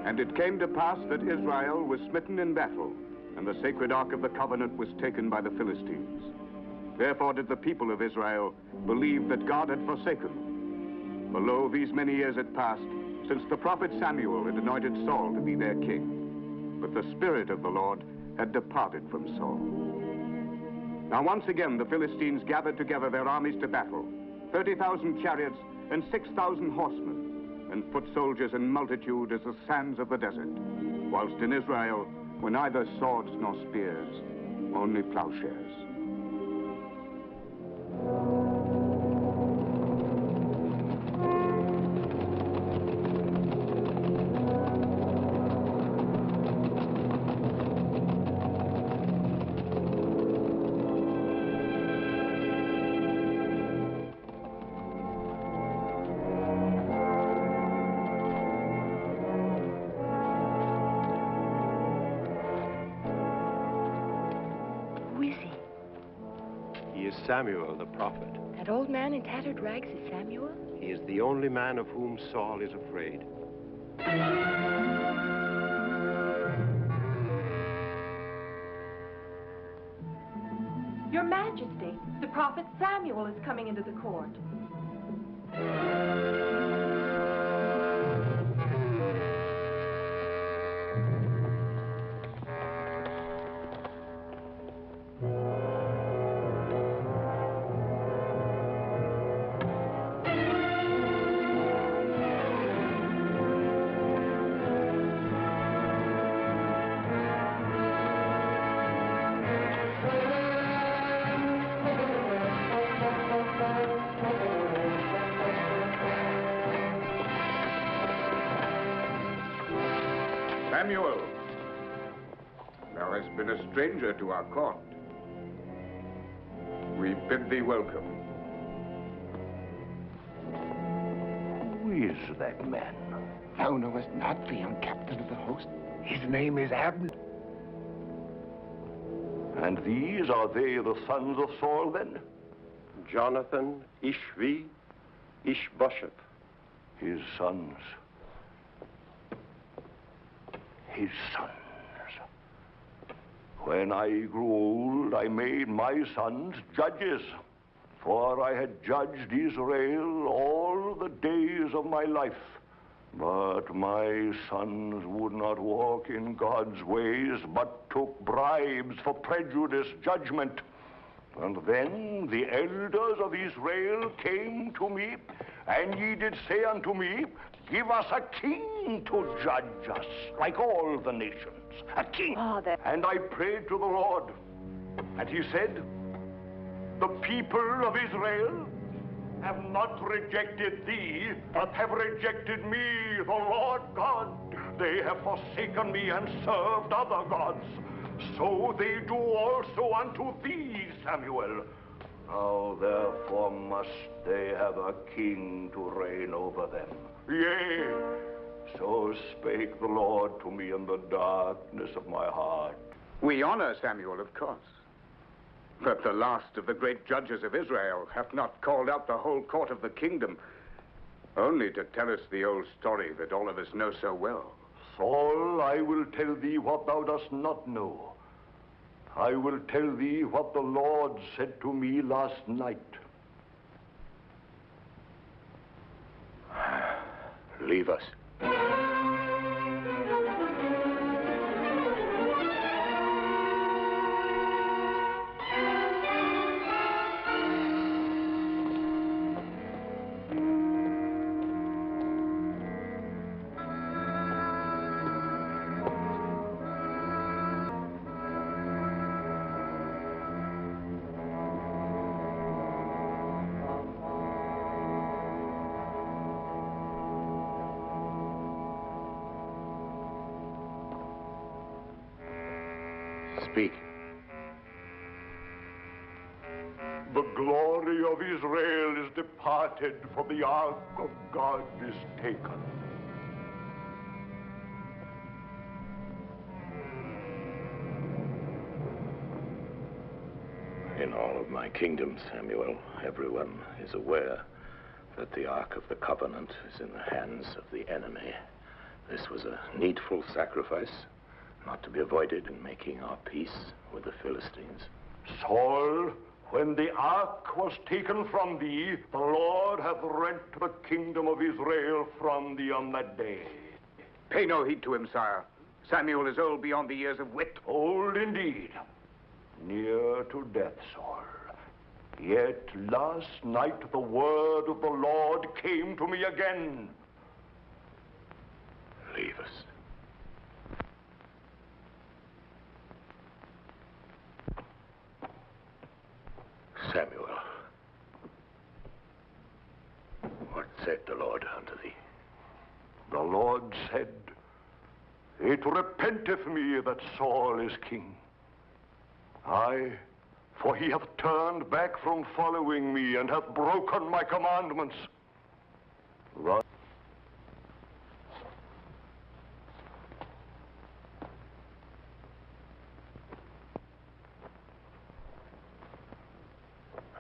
And it came to pass that Israel was smitten in battle, and the sacred ark of the covenant was taken by the Philistines. Therefore did the people of Israel believe that God had forsaken them. For lo, these many years had passed since the prophet Samuel had anointed Saul to be their king. But the Spirit of the Lord had departed from Saul. Now once again the Philistines gathered together their armies to battle, 30,000 chariots and 6,000 horsemen, and foot soldiers in multitude as the sands of the desert, whilst in Israel were neither swords nor spears, only plowshares. Samuel, the prophet. That old man in tattered rags is Samuel? He is the only man of whom Saul is afraid. Your Majesty, the prophet Samuel is coming into the court. Samuel, thou hast been a stranger to our court. We bid thee welcome. Who is that man? Thou knowest not the young captain of the host. His name is Abner. And these, are they the sons of Saul, then? Jonathan, Ishvi, Ishbosheth. His sons. His sons. When I grew old, I made my sons judges, for I had judged Israel all the days of my life. But my sons would not walk in God's ways, but took bribes for prejudiced judgment. And then the elders of Israel came to me, and ye did say unto me, give us a king to judge us, like all the nations. A king. Father. And I prayed to the Lord, and he said, the people of Israel have not rejected thee, but have rejected me, the Lord God. They have forsaken me and served other gods. So they do also unto thee, Samuel. Now therefore must they have a king to reign over them. Yea, so spake the Lord to me in the darkness of my heart. We honor Samuel, of course. But the last of the great judges of Israel hath not called out the whole court of the kingdom, only to tell us the old story that all of us know so well. Saul, I will tell thee what thou dost not know. I will tell thee what the Lord said to me last night. Leave us. Speak. The glory of Israel is departed, for the ark of God is taken. In all of my kingdom, Samuel, everyone is aware that the Ark of the Covenant is in the hands of the enemy, This was a needful sacrifice, not to be avoided in making our peace with the Philistines. Saul, when the ark was taken from thee, the Lord hath rent the kingdom of Israel from thee on that day. Pay no heed to him, sire. Samuel is old beyond the years of wit. Old indeed. Near to death, Saul. Yet last night the word of the Lord came to me again. Leave us. Samuel, what said the Lord unto thee? The Lord said, it repenteth me that Saul is king. Aye, for he hath turned back from following me and hath broken my commandments. Right.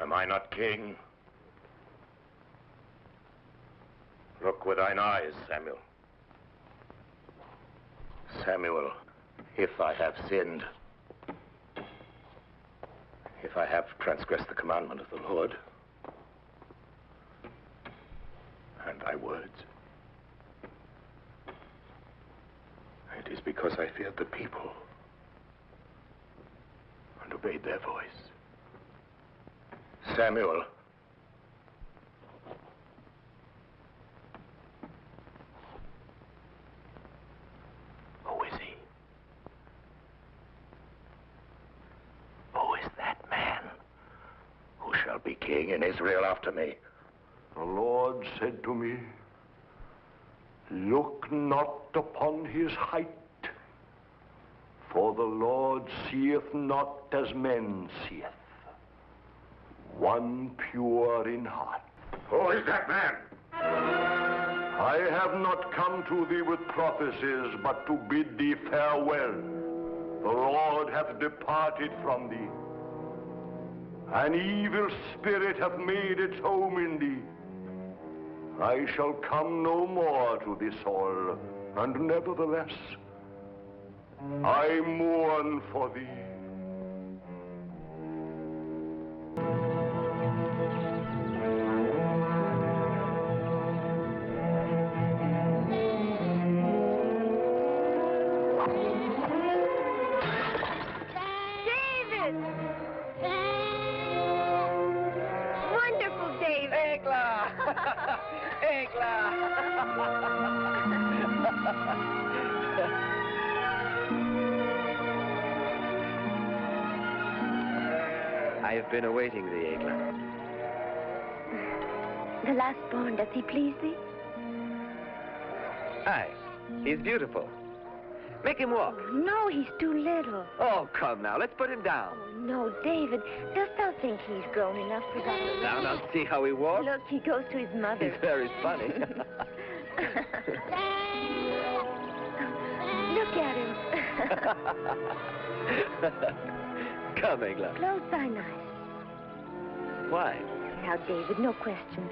Am I not king? Look with thine eyes, Samuel. Samuel, if I have sinned, if I have transgressed the commandment of the Lord, and thy words, it is because I feared the people and obeyed their voice. Samuel. Who is he? Who is that man who shall be king in Israel after me? The Lord said to me, look not upon his height, for the Lord seeth not as men seeth. One pure in heart. Who is that man? I have not come to thee with prophecies, but to bid thee farewell. The Lord hath departed from thee. An evil spirit hath made its home in thee. I shall come no more to thee, Saul, and nevertheless, I mourn for thee. I have been awaiting thee, Egla. The last born, does he please thee? Aye, he's beautiful. Make him walk. Oh, no, he's too little. Oh, come now, let's put him down. Oh, no, David, dost thou think he's grown enough for that? Now, see how he walks? Look, he goes to his mother. He's very funny. Look at him. Come, Egla. Close thine eyes. Why? Now, David, no questions.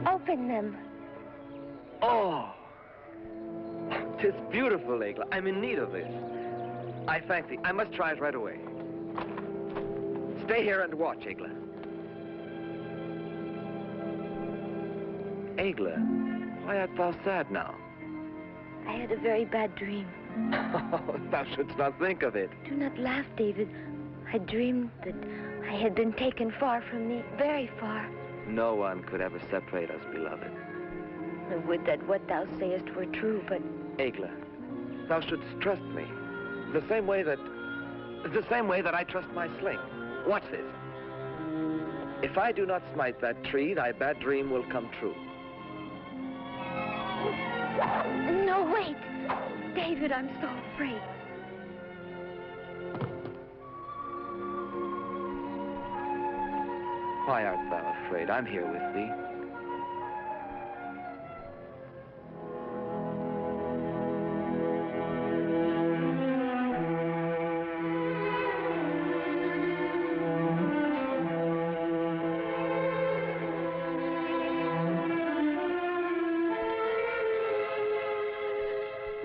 Open them. Oh! 'Tis beautiful, Egla. I'm in need of this. I thank thee. I must try it right away. Stay here and watch, Egla. Egla, why art thou sad now? I had a very bad dream. Oh, thou shouldst not think of it. Do not laugh, David. I dreamed that I had been taken far from thee, very far. No one could ever separate us, beloved. I would that what thou sayest were true, but... Egla, thou shouldst trust me. The same way that I trust my sling. Watch this. If I do not smite that tree, thy bad dream will come true. No, wait! David, I'm so afraid. Why art thou afraid? I'm here with thee.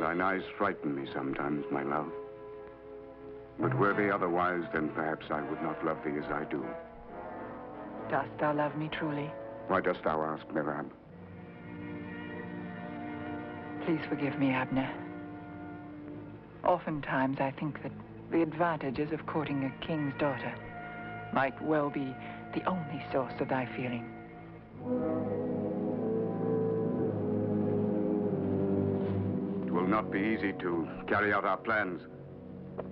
Thine eyes frighten me sometimes, my love. But were they otherwise, then perhaps I would not love thee as I do. Dost thou love me truly? Why dost thou ask, Merab? Please forgive me, Abner. Oftentimes I think that the advantages of courting a king's daughter might well be the only source of thy feeling. It will not be easy to carry out our plans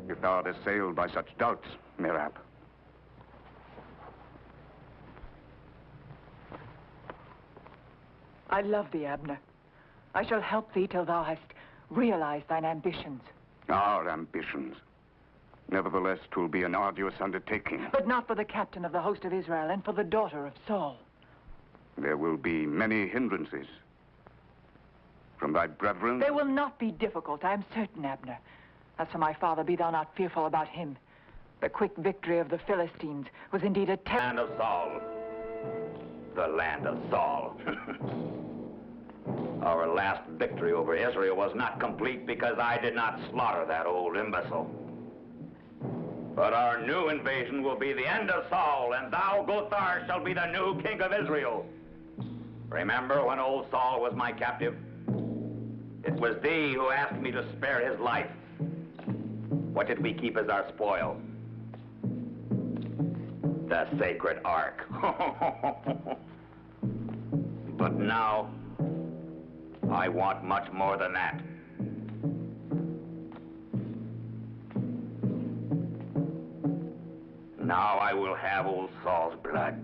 if thou art assailed by such doubts, Merab. I love thee, Abner. I shall help thee till thou hast realized thine ambitions. Our ambitions. Nevertheless, 'twill be an arduous undertaking. But not for the captain of the host of Israel and for the daughter of Saul. There will be many hindrances. From thy brethren... They will not be difficult, I am certain, Abner. As for my father, be thou not fearful about him. The quick victory of the Philistines was indeed a Land of Saul. The land of Saul. Our last victory over Israel was not complete because I did not slaughter that old imbecile. But our new invasion will be the end of Saul, and thou, Gothar, shall be the new king of Israel. Remember when old Saul was my captive? It was thee who asked me to spare his life. What did we keep as our spoil? The sacred ark. But now, I want much more than that. Now I will have old Saul's blood.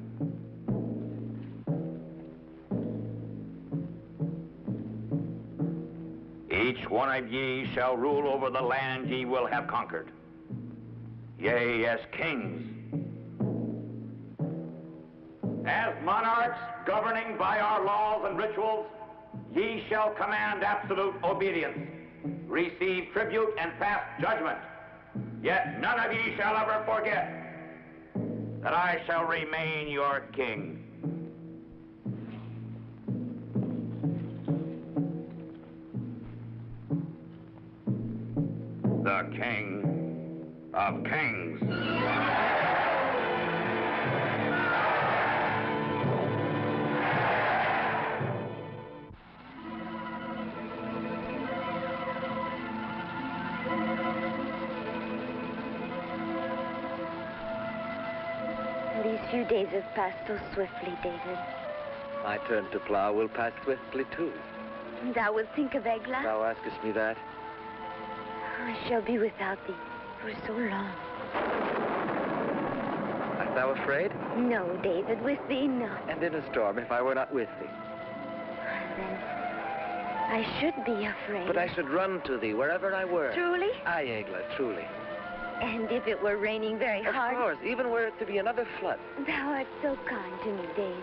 Each one of ye shall rule over the land ye will have conquered. Yea, as kings. As monarchs governing by our laws and rituals, ye shall command absolute obedience, receive tribute and pass judgment. Yet none of ye shall ever forget that I shall remain your king. The King of Kings. These few days have passed so swiftly, David. My turn to plow will pass swiftly, too. Thou wilt think of Egla? Thou askest me that? I shall be without thee for so long. Art thou afraid? No, David, with thee, no. And in a storm, if I were not with thee? Then I should be afraid. But I should run to thee wherever I were. Truly? Aye, Egla, truly. And if it were raining very hard? Of course, even were it to be another flood. Thou art so kind to me, David.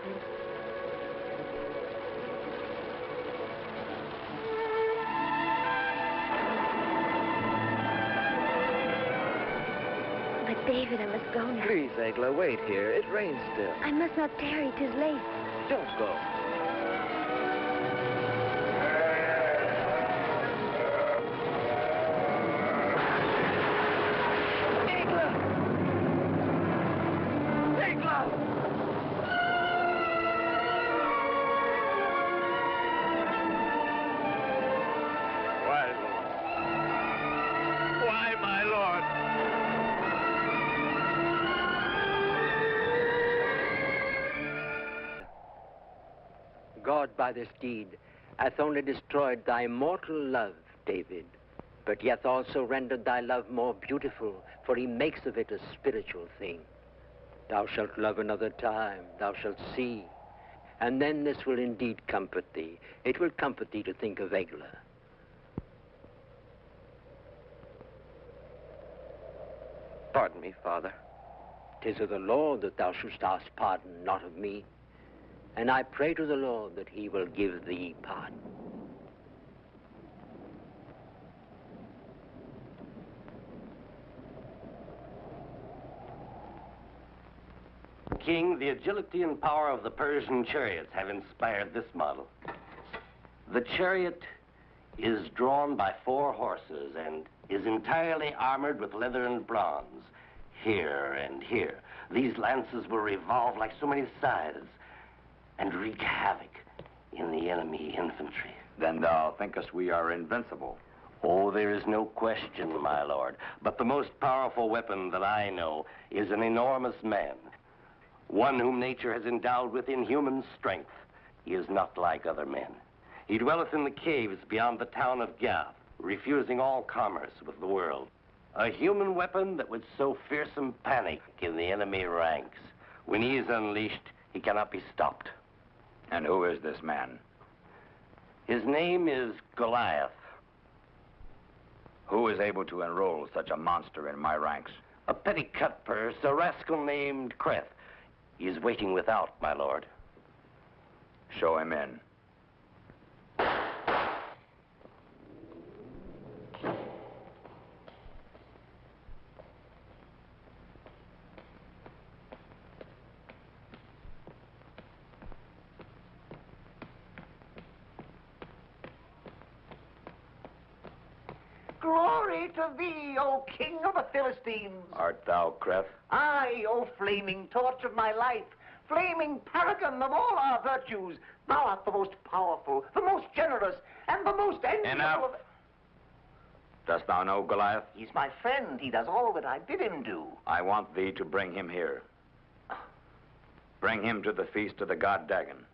But, David, I must go now. Please, Egla, wait here. It rains still. I must not tarry. 'Tis late. Don't go. God by this deed hath only destroyed thy mortal love, David, but yet also rendered thy love more beautiful, for he makes of it a spiritual thing. Thou shalt love another time, thou shalt see, and then this will indeed comfort thee. It will comfort thee to think of Egla. Pardon me, Father. 'Tis of the Lord that thou shouldst ask pardon, not of me. And I pray to the Lord that he will give thee pardon. King, the agility and power of the Persian chariots have inspired this model. The chariot is drawn by 4 horses and is entirely armored with leather and bronze. Here and here, these lances will revolve like so many scythes and wreak havoc in the enemy infantry. Then thou thinkest we are invincible. Oh, there is no question, my lord. But the most powerful weapon that I know is an enormous man, one whom nature has endowed with inhuman strength. He is not like other men. He dwelleth in the caves beyond the town of Gath, refusing all commerce with the world. A human weapon that would sow fearsome panic in the enemy ranks. When he is unleashed, he cannot be stopped. And who is this man? His name is Goliath. Who is able to enroll such a monster in my ranks? A petty cutpurse, a rascal named Creth. He is waiting without, my lord. Show him in. Glory to thee, O King of the Philistines! Art thou Creth? Aye, O flaming torch of my life, flaming paragon of all our virtues. Thou art the most powerful, the most generous, and the most enviable Enough. of... Dost thou know Goliath? He's my friend. He does all that I bid him do. I want thee to bring him here. Bring him to the feast of the god Dagon.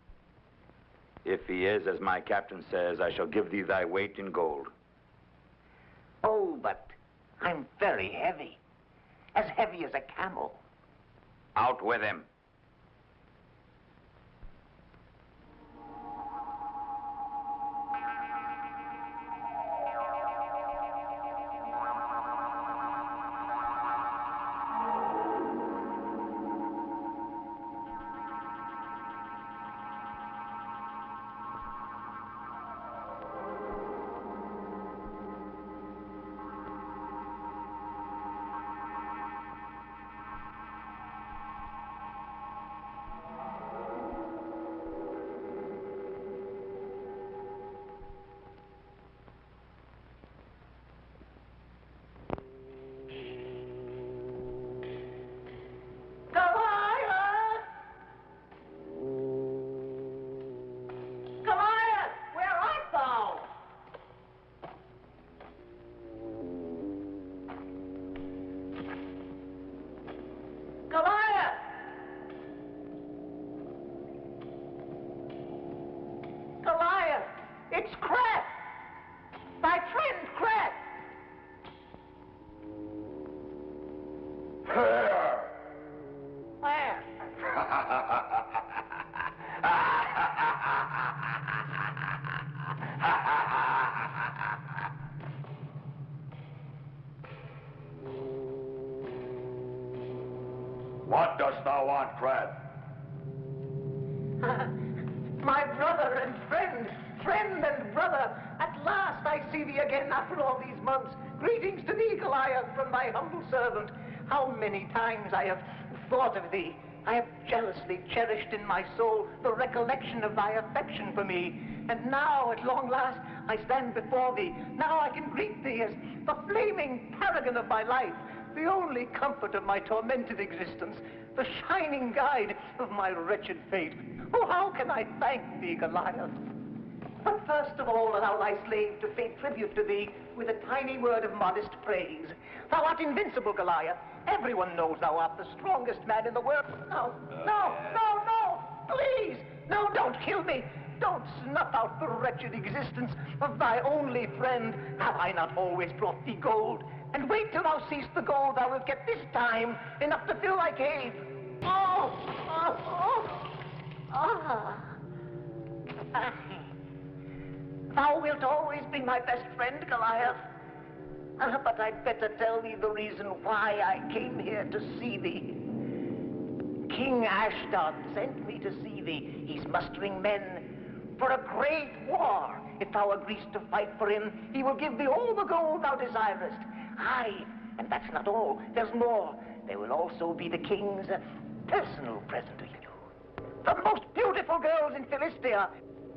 If he is, as my captain says, I shall give thee thy weight in gold. Oh, but I'm very heavy. As heavy as a camel. Out with him. What dost thou want, Creth? My brother and friend, friend and brother, at last I see thee again after all these months. Greetings to thee, Goliath, from thy humble servant. How many times I have thought of thee. I have jealously cherished in my soul the recollection of thy affection for me. And now, at long last, I stand before thee. Now I can greet thee as the flaming paragon of my life, the only comfort of my tormented existence, the shining guide of my wretched fate. Oh, how can I thank thee, Goliath? But first of all, allow thy slave to pay tribute to thee with a tiny word of modest praise. Thou art invincible, Goliath. Everyone knows thou art the strongest man in the world. No, please! No, don't kill me! Don't snuff out the wretched existence of thy only friend. Have I not always brought thee gold? And wait till thou seest the gold thou wilt get this time, enough to fill thy cave. Thou wilt always be my best friend, Goliath. But I'd better tell thee the reason why I came here to see thee. King Ashdod sent me to see thee. He's mustering men for a great war. If thou agreest to fight for him, he will give thee all the gold thou desirest. Aye, and that's not all. There's more. There will also be the king's personal present to you. The most beautiful girls in Philistia.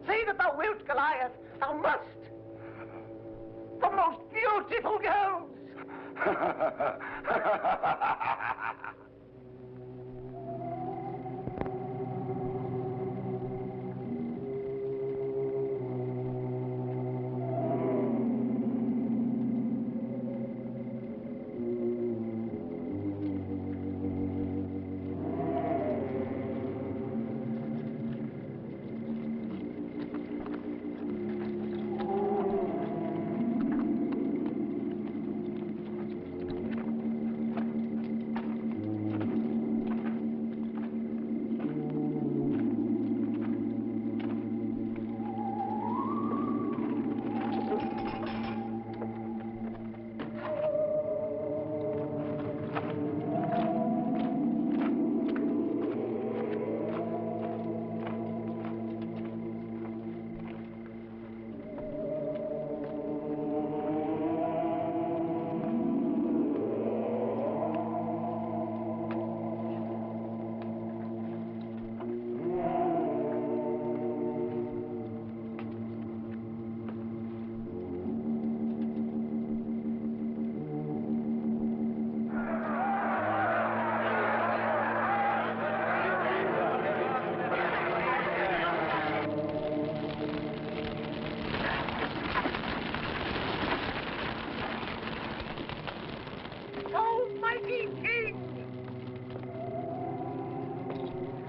Say that thou wilt, Goliath. Thou must. the most beautiful girls. Almighty King!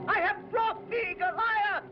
I have brought thee Goliath!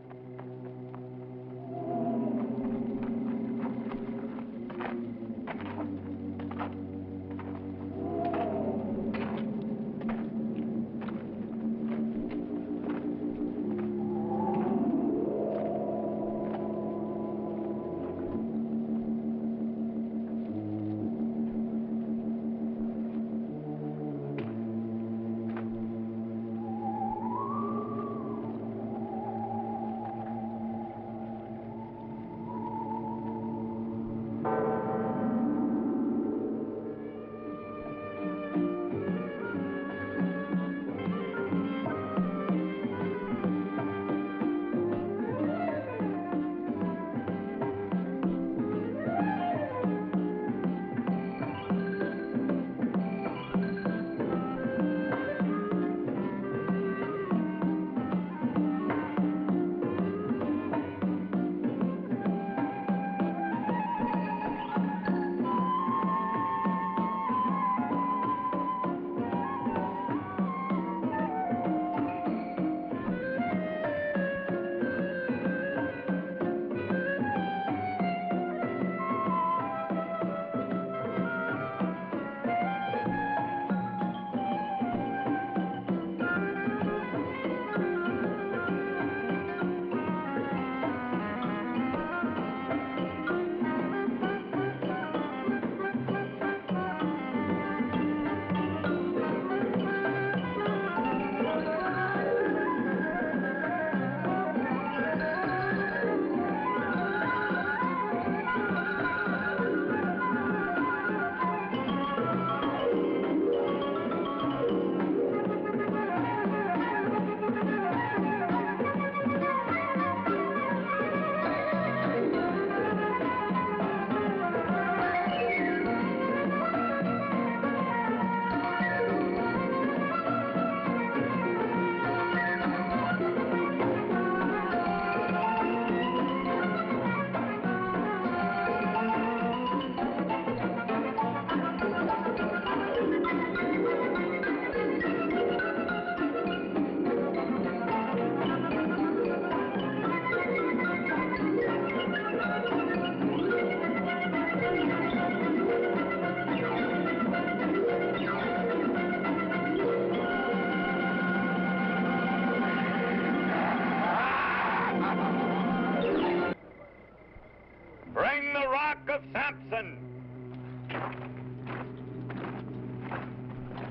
Bring the rock of Samson!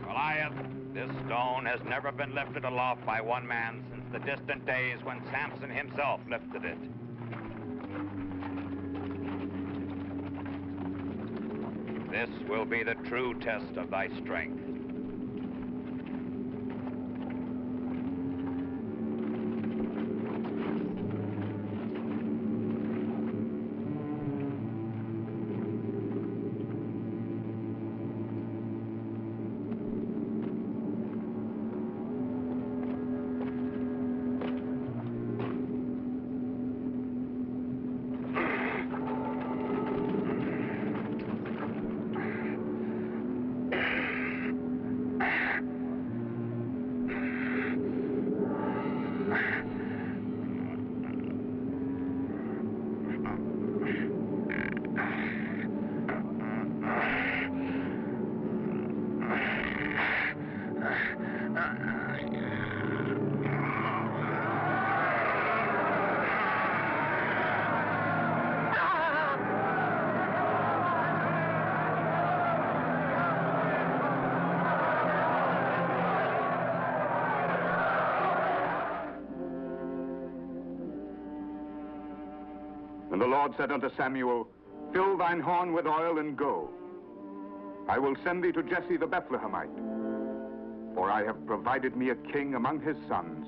Goliath, this stone has never been lifted aloft by one man since the distant days when Samson himself lifted it. This will be the true test of thy strength. And the Lord said unto Samuel, Fill thine horn with oil and go. I will send thee to Jesse the Bethlehemite, for I have provided me a king among his sons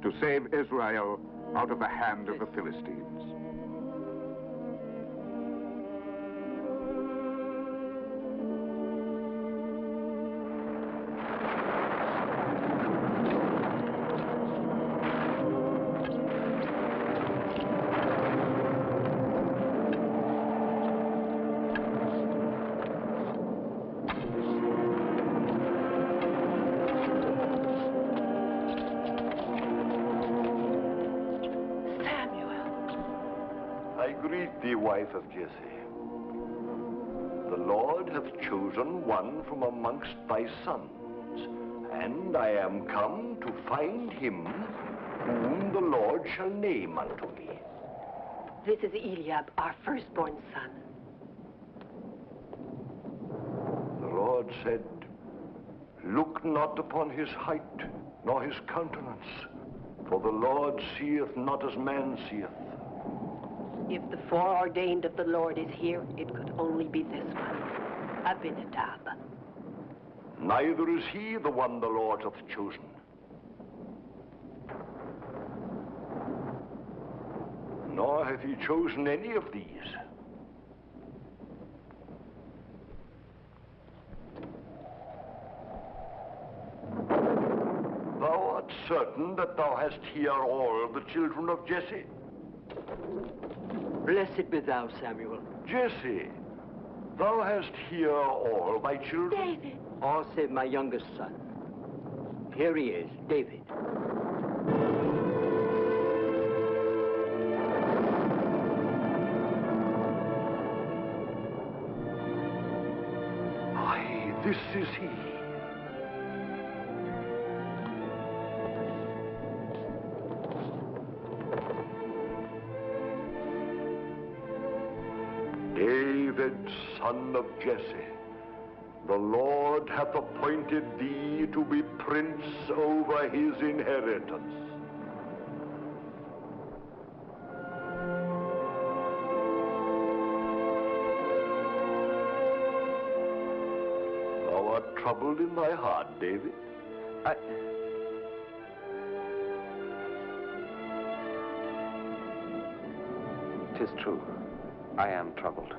to save Israel out of the hand of the Philistines. Wife of Jesse, the Lord hath chosen one from amongst thy sons, and I am come to find him whom the Lord shall name unto me. This is Eliab, our firstborn son. The Lord said, Look not upon his height, nor his countenance, for the Lord seeth not as man seeth. If the foreordained of the Lord is here, it could only be this one, Abinadab. Neither is he the one the Lord hath chosen. Nor hath he chosen any of these. Thou art certain that thou hast here all the children of Jesse? Blessed be thou, Samuel. Jesse, thou hast here all thy children? David. All save my youngest son. Here he is, David. Aye, this is he. David, son of Jesse, the Lord hath appointed thee to be prince over his inheritance. Thou art troubled in thy heart, David? 'Tis true. I am troubled.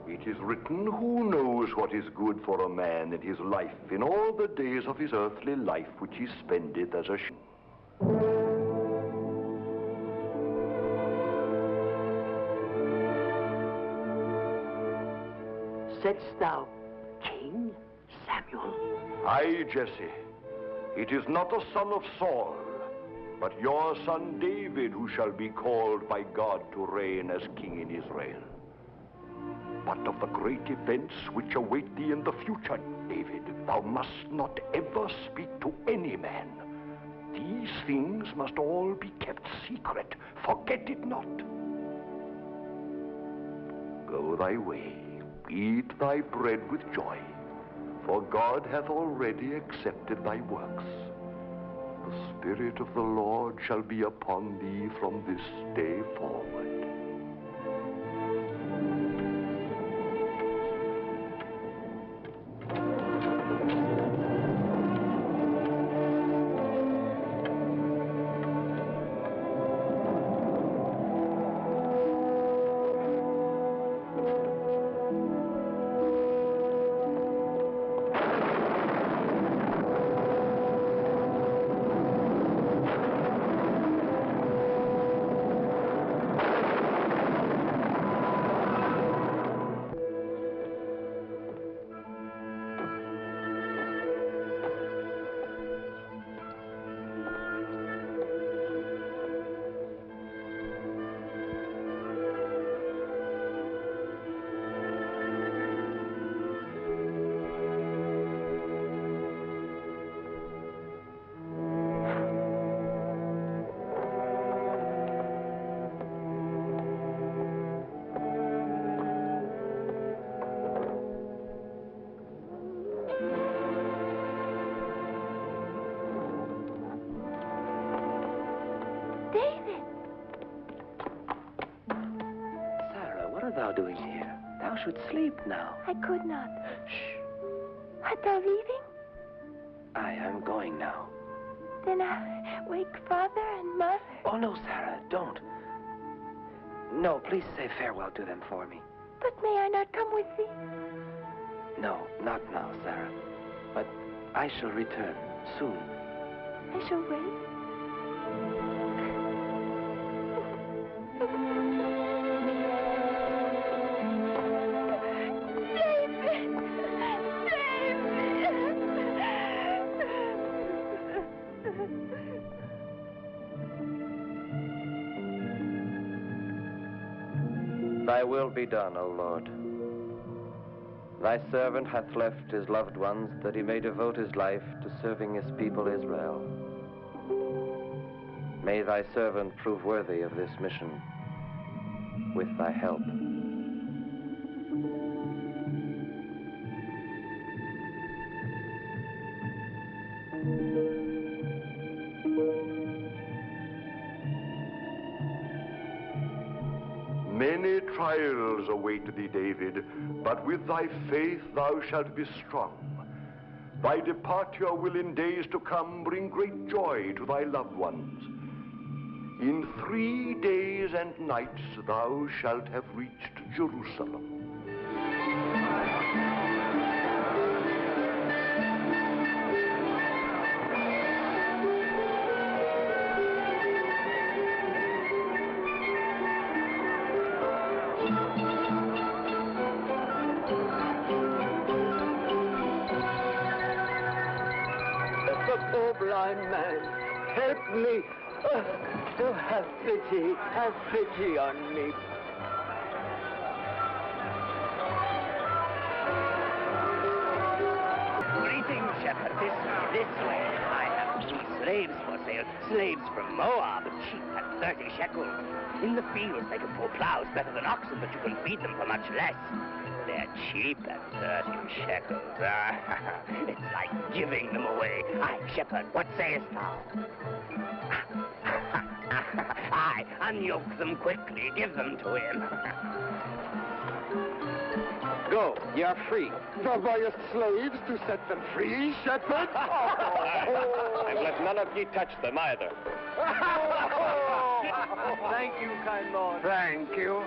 It is written, who knows what is good for a man in his life, in all the days of his earthly life, which he spendeth as a Saidst thou, King Samuel? Aye, Jesse. It is not a son of Saul, but your son David who shall be called by God to reign as king in Israel. But of the great events which await thee in the future, David, thou must not ever speak to any man. These things must all be kept secret. Forget it not. Go thy way, eat thy bread with joy, for God hath already accepted thy works. The Spirit of the Lord shall be upon thee from this day forward. thou doing here? Thou should sleep now. I could not. Shh. Art thou leaving? I am going now. Then I wake father and mother. Oh, no, Sarah, don't. No, please say farewell to them for me. But may I not come with thee? No, not now, Sarah. But I shall return soon. I shall wait. Thy will be done, O Lord. Thy servant hath left his loved ones that he may devote his life to serving his people Israel. May thy servant prove worthy of this mission with thy help. Many trials await thee, David, but with thy faith thou shalt be strong. Thy departure will in days to come bring great joy to thy loved ones. In 3 days and nights thou shalt have reached Jerusalem. Blind man, help me. Oh, have pity on me. Greetings, shepherd. This way. I have 3 slaves for sale. Slaves from Moab, cheap at 30 shekels. In the fields, they can pull plows better than oxen, but you can feed them for much less. They're cheap at 30 shekels. It's like giving them away. Aye, shepherd, what sayest thou? Aye, unyoke them quickly. Give them to him. Go, ye are free. Thou buyest slaves to set them free, shepherd? And let none of ye touch them either. Thank you, kind Lord. Thank you.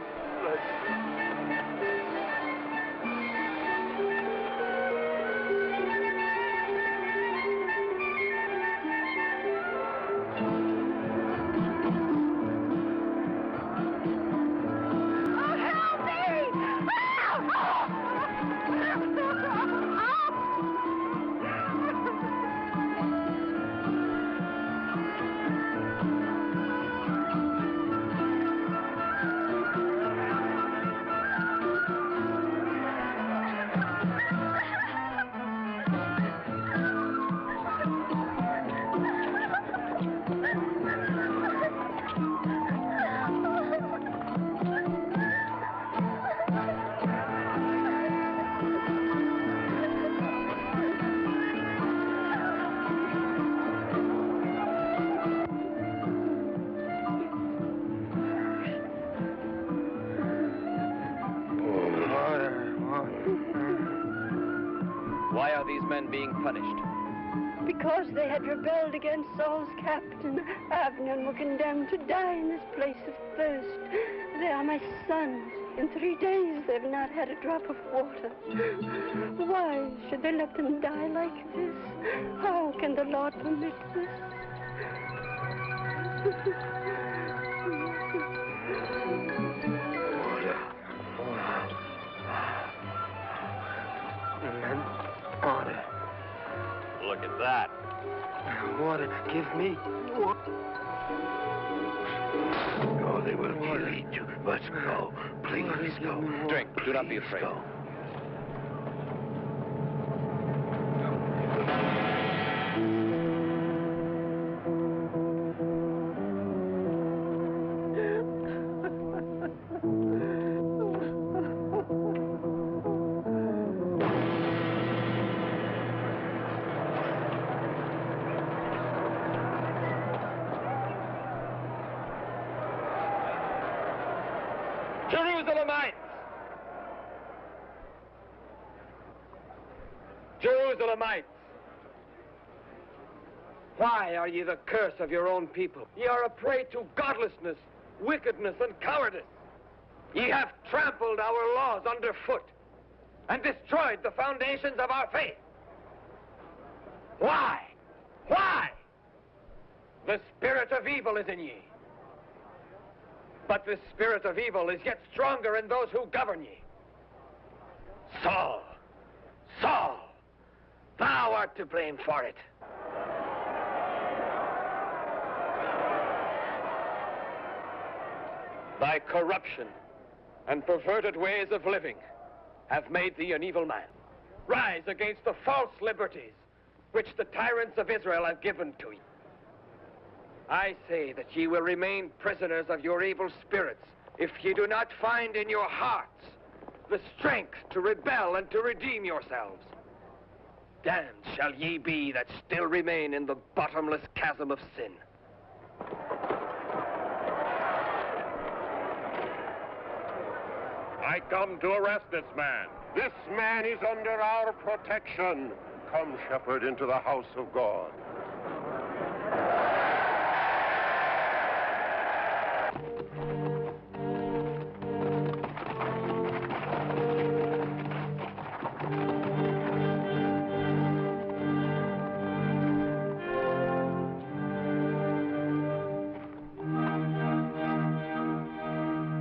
Why are these men being punished? Because they had rebelled against Saul's captain, Abner, and were condemned to die in this place of thirst. They are my sons. In 3 days they've not had a drop of water. Why should they let them die like this? How can the Lord permit this? Order. Look at that. Water, give me. Oh, they will kill each. Let's go. Please go. Drink. Do not be afraid. Go. Jerusalemites, Elamites! Why are ye the curse of your own people? Ye are a prey to godlessness, wickedness, and cowardice. Ye have trampled our laws underfoot and destroyed the foundations of our faith. Why? Why? The spirit of evil is in ye. But the spirit of evil is yet stronger in those who govern ye. Saul, Saul, thou art to blame for it. Thy corruption and perverted ways of living have made thee an evil man. Rise against the false liberties which the tyrants of Israel have given to you. I say that ye will remain prisoners of your evil spirits if ye do not find in your hearts the strength to rebel and to redeem yourselves. Damned shall ye be that still remain in the bottomless chasm of sin. I come to arrest this man. This man is under our protection. Come, shepherd, into the house of God.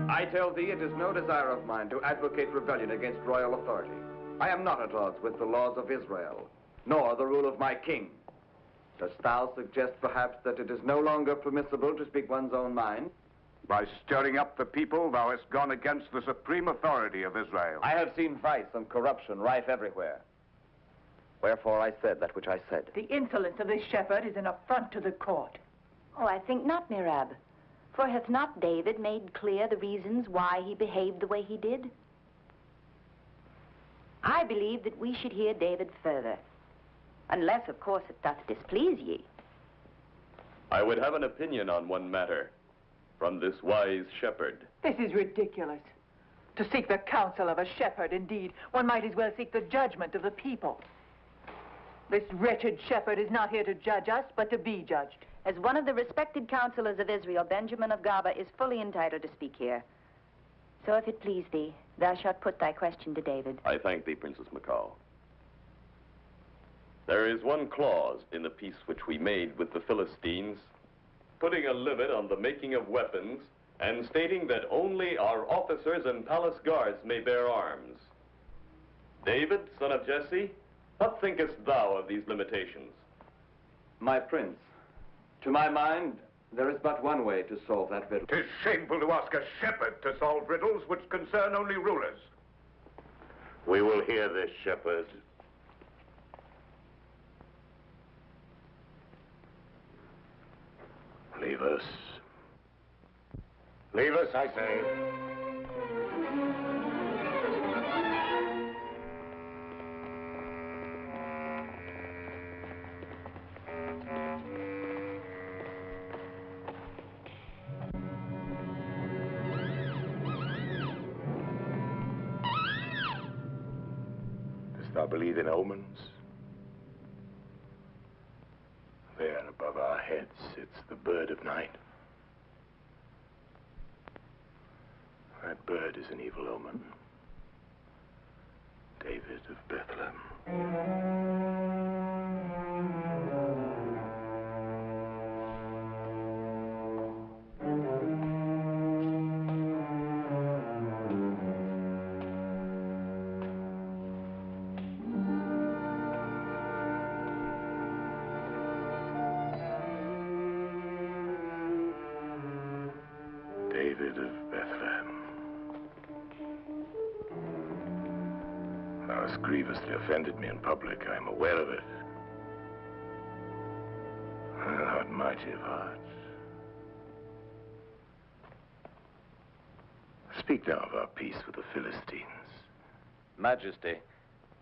I tell thee, it is no desire of mine to advocate rebellion against royal authority. I am not at odds with the laws of Israel, nor the rule of my king. Dost thou suggest, perhaps, that it is no longer permissible to speak one's own mind? By stirring up the people, thou hast gone against the supreme authority of Israel. I have seen vice and corruption rife everywhere. Wherefore I said that which I said. The insolence of this shepherd is an affront to the court. Oh, I think not, Mirab. For hath not David made clear the reasons why he behaved the way he did? I believe that we should hear David further. Unless, of course, it doth displease ye. I would have an opinion on one matter from this wise shepherd. This is ridiculous. To seek the counsel of a shepherd, indeed, one might as well seek the judgment of the people. This wretched shepherd is not here to judge us, but to be judged. As one of the respected counselors of Israel, Benjamin of Gaba is fully entitled to speak here. So if it please thee, thou shalt put thy question to David. I thank thee, Princess McCall. There is one clause in the peace which we made with the Philistines, putting a limit on the making of weapons and stating that only our officers and palace guards may bear arms. David, son of Jesse, what thinkest thou of these limitations? My prince, to my mind, there is but one way to solve that riddle. 'Tis shameful to ask a shepherd to solve riddles which concern only rulers. We will hear this, shepherd. Leave us. Leave us, I say. Dost thou believe in omens? There above our heads sits the bird of night. That bird is an evil omen. David of Bethlehem. David of Bethlehem. Thou hast grievously offended me in public. I am aware of it. Thou art mighty of heart. Speak now of our peace with the Philistines. Majesty,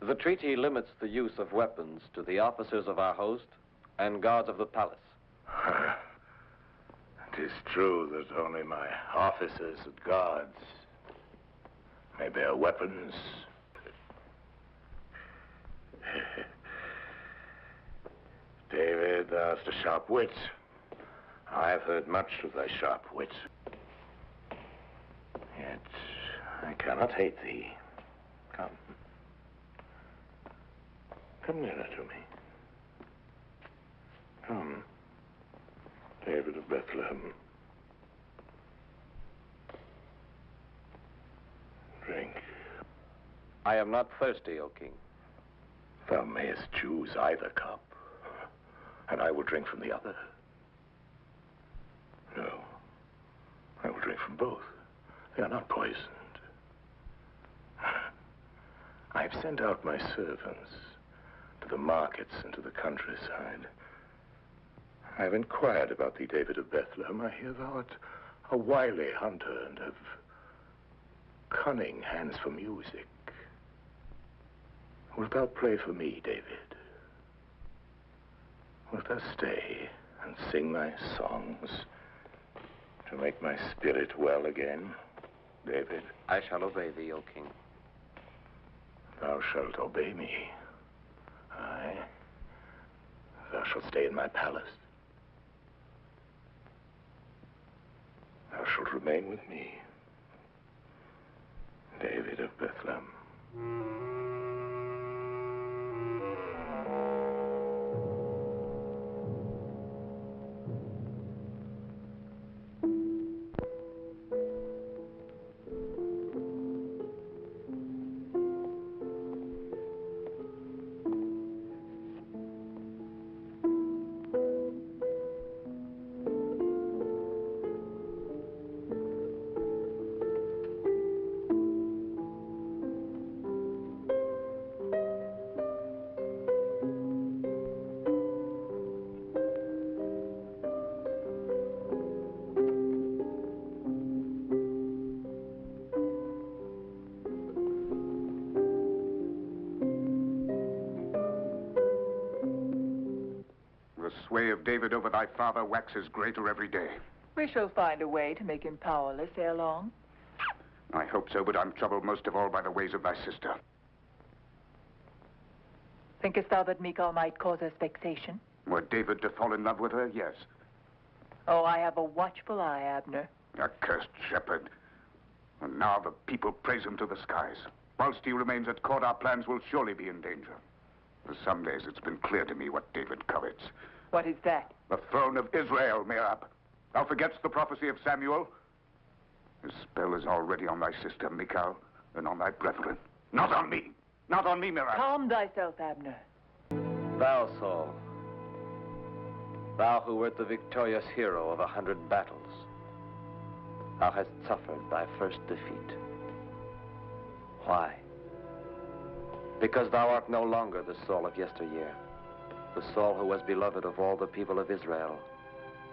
the treaty limits the use of weapons to the officers of our host and guards of the palace. It is true that only my officers and guards may bear weapons. Thou hast a sharp wit. I've heard much of thy sharp wit. Yet I cannot hate thee. Come. Come nearer to me. Come, David of Bethlehem. Drink. I am not thirsty, O king. Thou mayest choose either cup, and I will drink from the other. No, I will drink from both. They are not poisoned. I have sent out my servants to the markets and to the countryside. I have inquired about thee, David of Bethlehem. I hear thou art a wily hunter and have cunning hands for music. Wilt thou play for me, David? Wilt thou stay and sing thy songs to make my spirit well again, David? I shall obey thee, O king. Thou shalt obey me. Aye. Thou shalt stay in my palace. Thou shalt remain with me, David of Bethlehem. The sway of David over thy father waxes greater every day. We shall find a way to make him powerless ere long. I hope so, but I'm troubled most of all by the ways of thy sister. Thinkest thou that Michal might cause us vexation? Were David to fall in love with her, yes. Oh, I have a watchful eye, Abner. A cursed shepherd. And now the people praise him to the skies. Whilst he remains at court, our plans will surely be in danger. For some days it's been clear to me what David covets. What is that? The throne of Israel, Mirab. Thou forgetst the prophecy of Samuel? His spell is already on thy sister, Michal, and on thy brethren. Not on me. Not on me, Mirab. Calm thyself, Abner. Thou, Saul, thou who wert the victorious hero of 100 battles, thou hast suffered thy first defeat. Why? Because thou art no longer the Saul of yesteryear, the Saul who was beloved of all the people of Israel,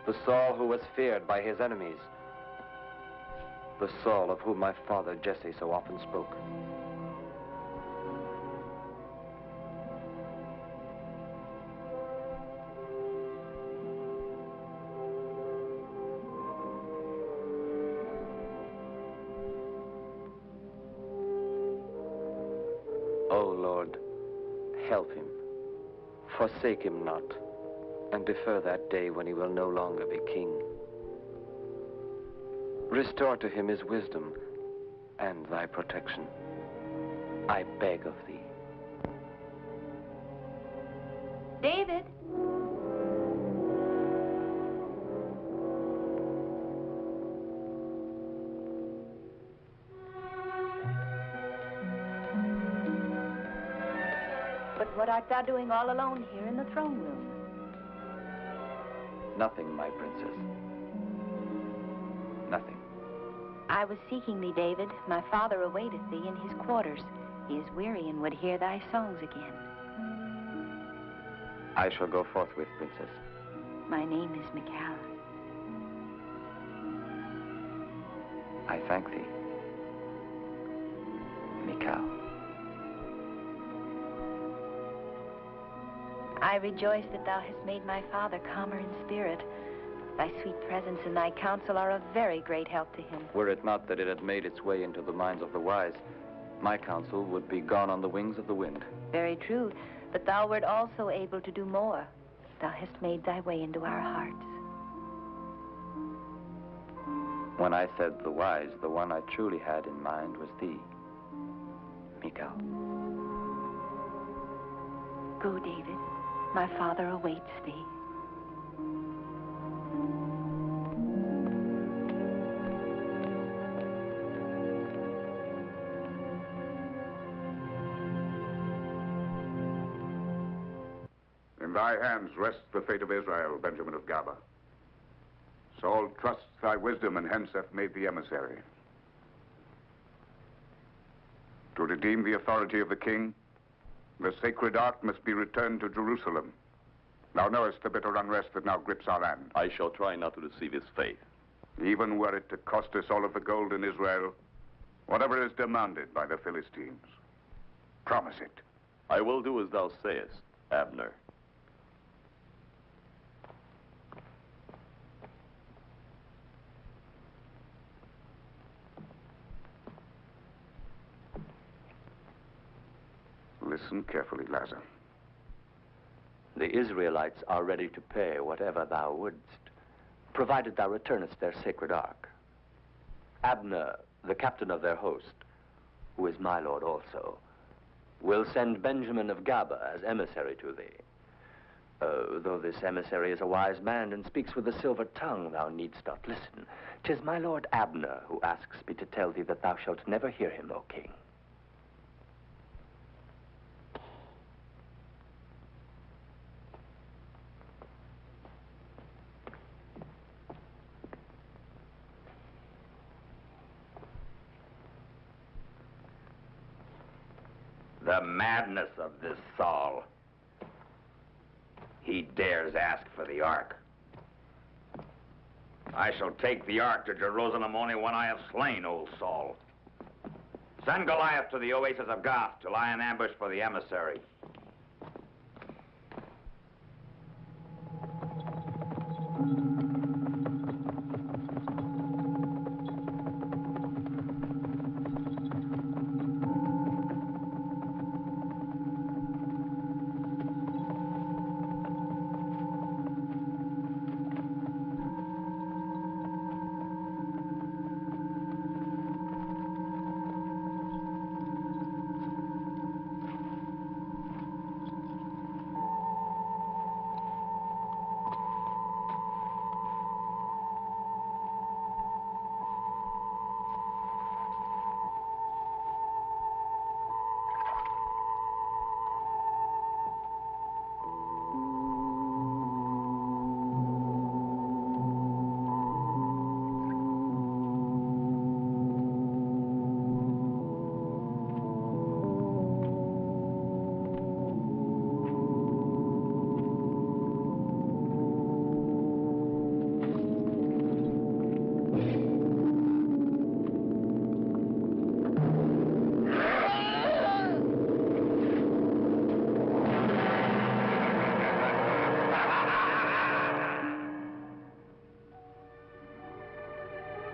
the Saul who was feared by his enemies, the Saul of whom my father Jesse so often spoke. O Lord, help him, forsake him not, and defer that day when he will no longer be king. Restore to him his wisdom and thy protection, I beg of thee. David? But what art thou doing all alone here in the throne room? Nothing, my princess. Nothing. I was seeking thee, David. My father awaiteth thee in his quarters. He is weary and would hear thy songs again. I shall go forthwith, princess. My name is Michal. I thank thee, Michal. I rejoice that thou hast made my father calmer in spirit. Thy sweet presence and thy counsel are of very great help to him. Were it not that it had made its way into the minds of the wise, my counsel would be gone on the wings of the wind. Very true, but thou wert also able to do more. thou hast made thy way into our hearts. When I said the wise, the one I truly had in mind was thee, Michal. Go, David. My father awaits thee. In thy hands rests the fate of Israel, Benjamin of Gaba. Saul trusts thy wisdom and hence hath made thee emissary. To redeem the authority of the king, the sacred ark must be returned to Jerusalem. Thou knowest the bitter unrest that now grips our land. I shall try not to deceive his faith. Even were it to cost us all of the gold in Israel, whatever is demanded by the Philistines. Promise it. I will do as thou sayest, Abner. Listen carefully, Lazar. The Israelites are ready to pay whatever thou wouldst, provided thou returnest their sacred ark. Abner, the captain of their host, who is my lord also, will send Benjamin of Gaba as emissary to thee. Though this emissary is a wise man and speaks with a silver tongue, thou needst not listen. 'Tis my lord Abner who asks me to tell thee that thou shalt never hear him, O king. The madness of this Saul. He dares ask for the ark. I shall take the ark to Jerusalem only when I have slain old Saul. Send Goliath to the oasis of Gath to lie in ambush for the emissary.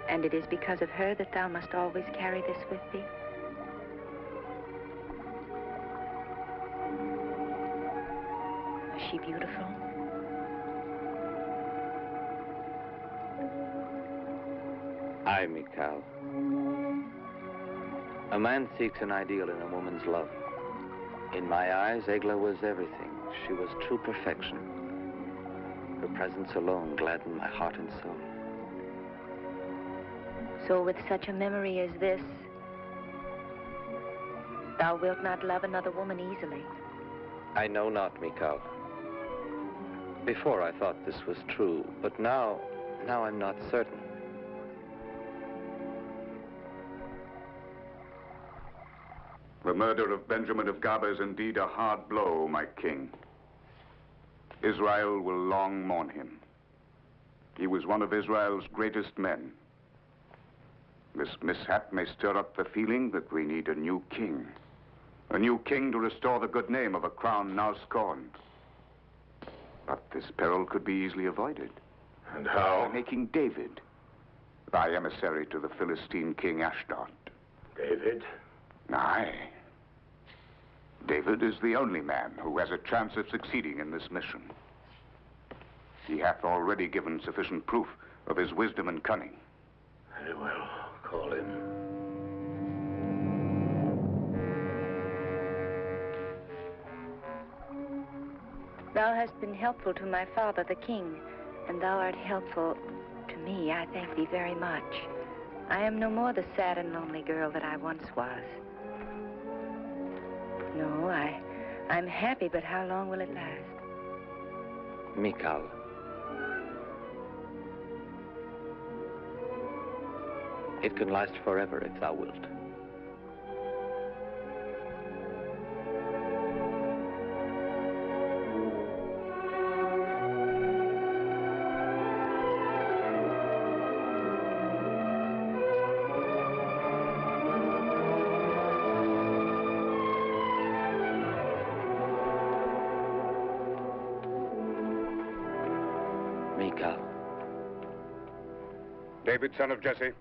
And it is because of her that thou must always carry this with thee? Is she beautiful? Aye, Michal. A man seeks an ideal in a woman's love. In my eyes, Egla was everything. She was true perfection. Her presence alone gladdened my heart and soul. So with such a memory as this, thou wilt not love another woman easily. I know not, Michal. Before I thought this was true, but now I'm not certain. The murder of Benjamin of Gaba is indeed a hard blow, my king. Israel will long mourn him. He was one of Israel's greatest men. This mishap may stir up the feeling that we need a new king. A new king to restore the good name of a crown now scorned. But this peril could be easily avoided. And how? By making David thy emissary to the Philistine king Ashdod. David? Aye. David is the only man who has a chance of succeeding in this mission. He hath already given sufficient proof of his wisdom and cunning. Very well. Call him. Thou hast been helpful to my father, the king, and thou art helpful to me. I thank thee very much. I am no more the sad and lonely girl that I once was. No, I'm happy, but how long will it last? Mikal. It can last forever if thou wilt. Mikal. David, son of Jesse.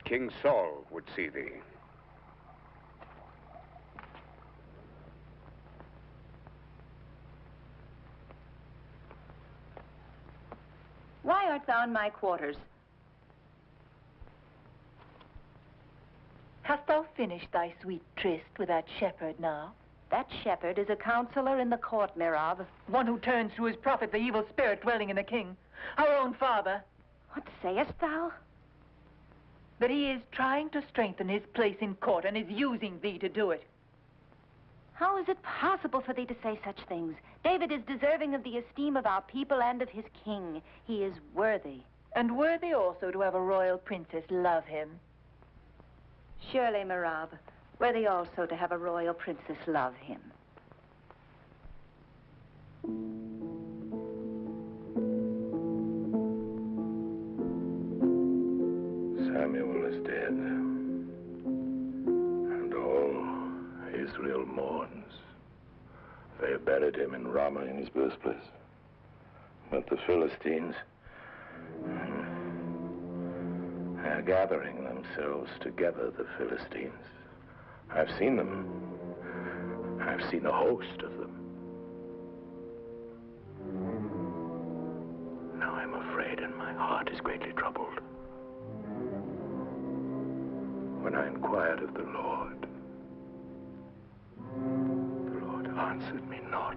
King Saul would see thee. Why art thou in my quarters? Hast thou finished thy sweet tryst with that shepherd now? That shepherd is a counselor in the court, Mirab. One who turns to his prophet the evil spirit dwelling in the king. Our own father. What sayest thou? That he is trying to strengthen his place in court and is using thee to do it. How is it possible for thee to say such things? David is deserving of the esteem of our people and of his king. He is worthy. And worthy also to have a royal princess love him. Surely, Mirab, worthy also to have a royal princess love him. Samuel is dead, and all Israel mourns. They buried him in Ramah in his birthplace. But the Philistines, they're gathering themselves together, the Philistines. I've seen them. I've seen a host of them. Now I'm afraid, and my heart is greatly troubled. When I inquired of the Lord answered me not,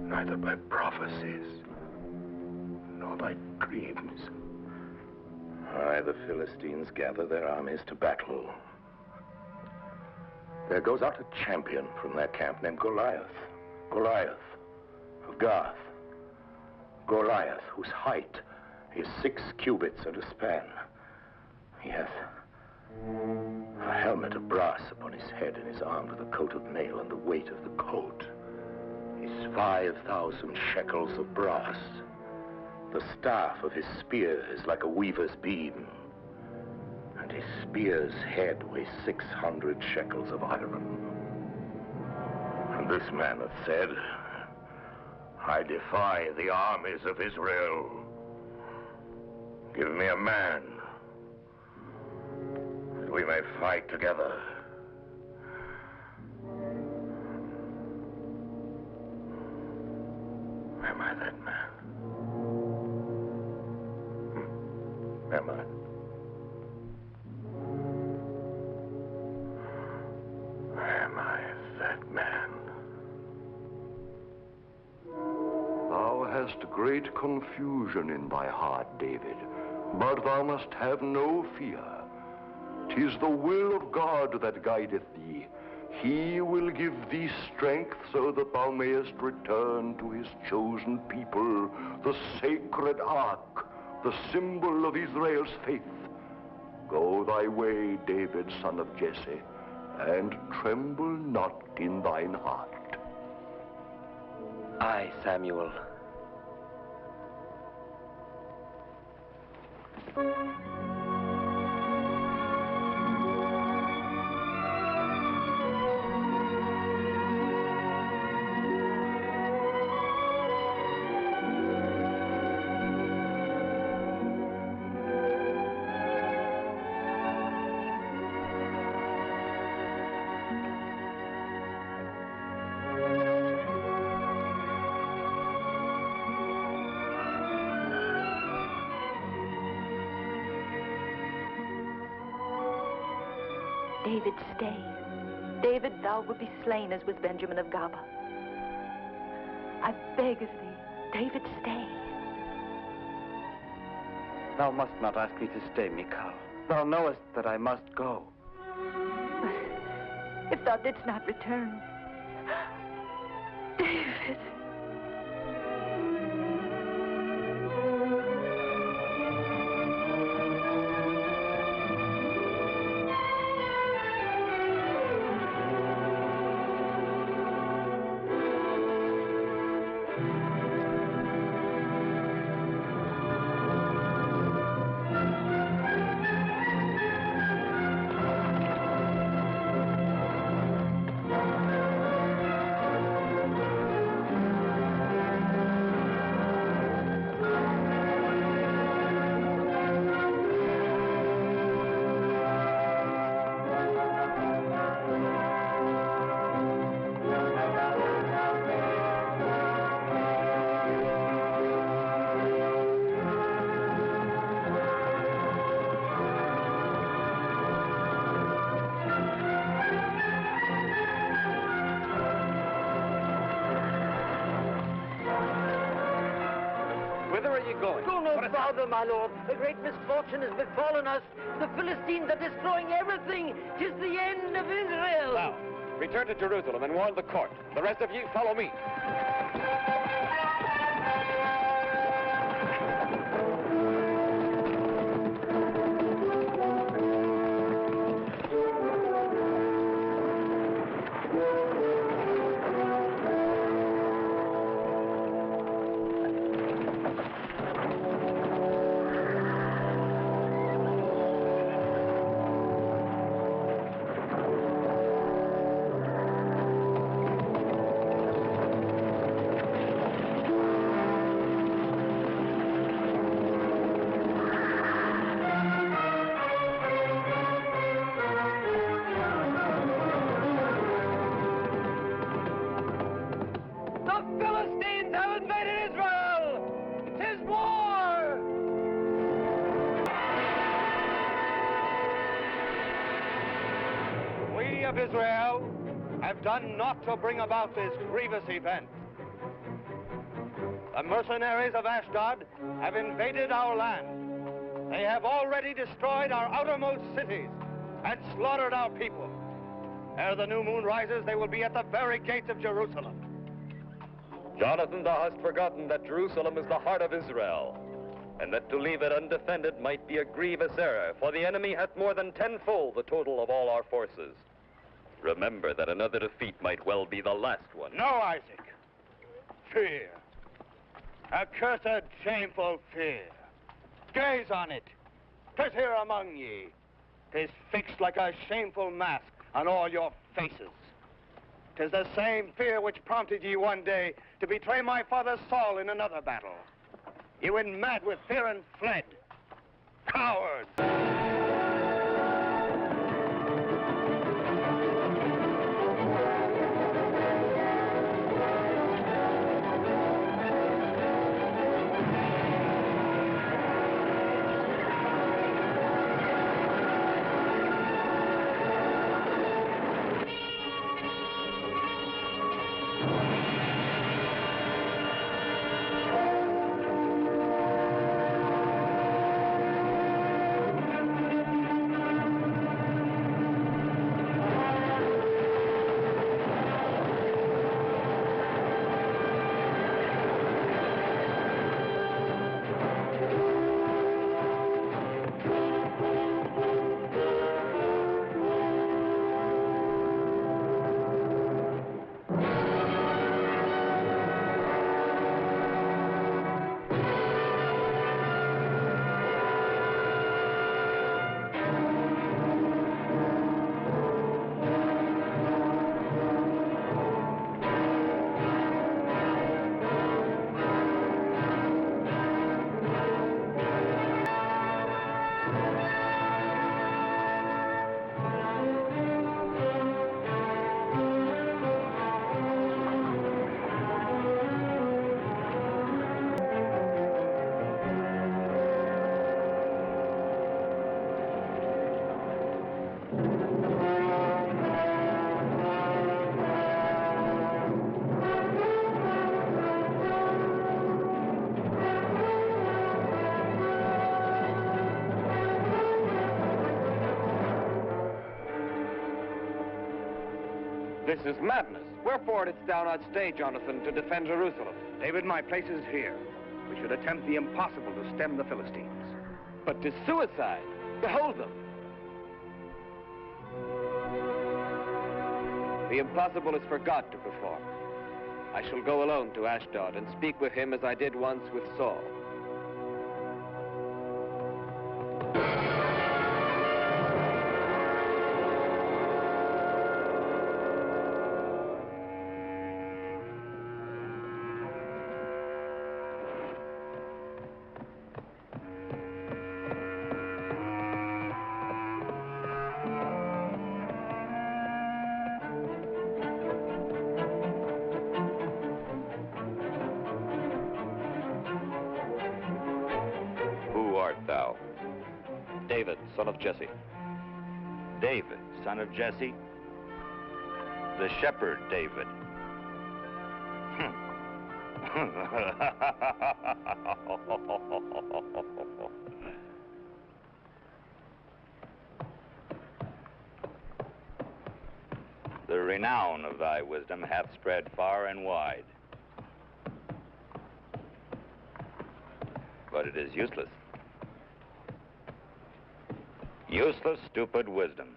neither by prophecies nor by dreams. Aye, the Philistines gather their armies to battle. There goes out a champion from their camp named Goliath. Goliath of Gath. Goliath, whose height is 6 cubits and a span. He hath a helmet of brass upon his head, and is armed with a coat of mail, and the weight of the coat is 5,000 shekels of brass. The staff of his spear is like a weaver's beam, and his spear's head weighs 600 shekels of iron. And this man hath said, I defy the armies of Israel. Give me a man, that we may fight together. Am I that man? Am I? Am I that man? Thou hast great confusion in thy heart, David, but thou must have no fear. 'Tis the will of God that guideth thee. He will give thee strength so that thou mayest return to his chosen people, the sacred ark, the symbol of Israel's faith. Go thy way, David, son of Jesse, and tremble not in thine heart. Aye, Samuel. David, stay. David, thou wilt be slain as was Benjamin of Gaba. I beg of thee, David, stay. Thou must not ask me to stay, Michal. Thou knowest that I must go. But if thou didst not return, David. My lord, a great misfortune has befallen us. The Philistines are destroying everything. 'Tis the end of Israel. Now, return to Jerusalem and warn the court. The rest of you follow me. Israel have done naught to bring about this grievous event. The mercenaries of Ashdod have invaded our land. They have already destroyed our outermost cities and slaughtered our people. Ere the new moon rises, they will be at the very gates of Jerusalem. Jonathan, thou hast forgotten that Jerusalem is the heart of Israel, and that to leave it undefended might be a grievous error, for the enemy hath more than tenfold the total of all our forces. Remember that another defeat might well be the last one. No, Isaac. Fear. Accursed, shameful fear. Gaze on it. 'Tis here among ye. 'Tis fixed like a shameful mask on all your faces. 'Tis the same fear which prompted ye one day to betray my father Saul in another battle. Ye went mad with fear and fled. Cowards! This is madness. Wherefore didst thou not stay, Jonathan, to defend Jerusalem? David, my place is here. We should attempt the impossible to stem the Philistines. But 'tis suicide. Behold them. The impossible is for God to perform. I shall go alone to Ashdod and speak with him as I did once with Saul. David, son of Jesse. David, son of Jesse? The shepherd David. The renown of thy wisdom hath spread far and wide. But it is useless. Useless, stupid wisdom.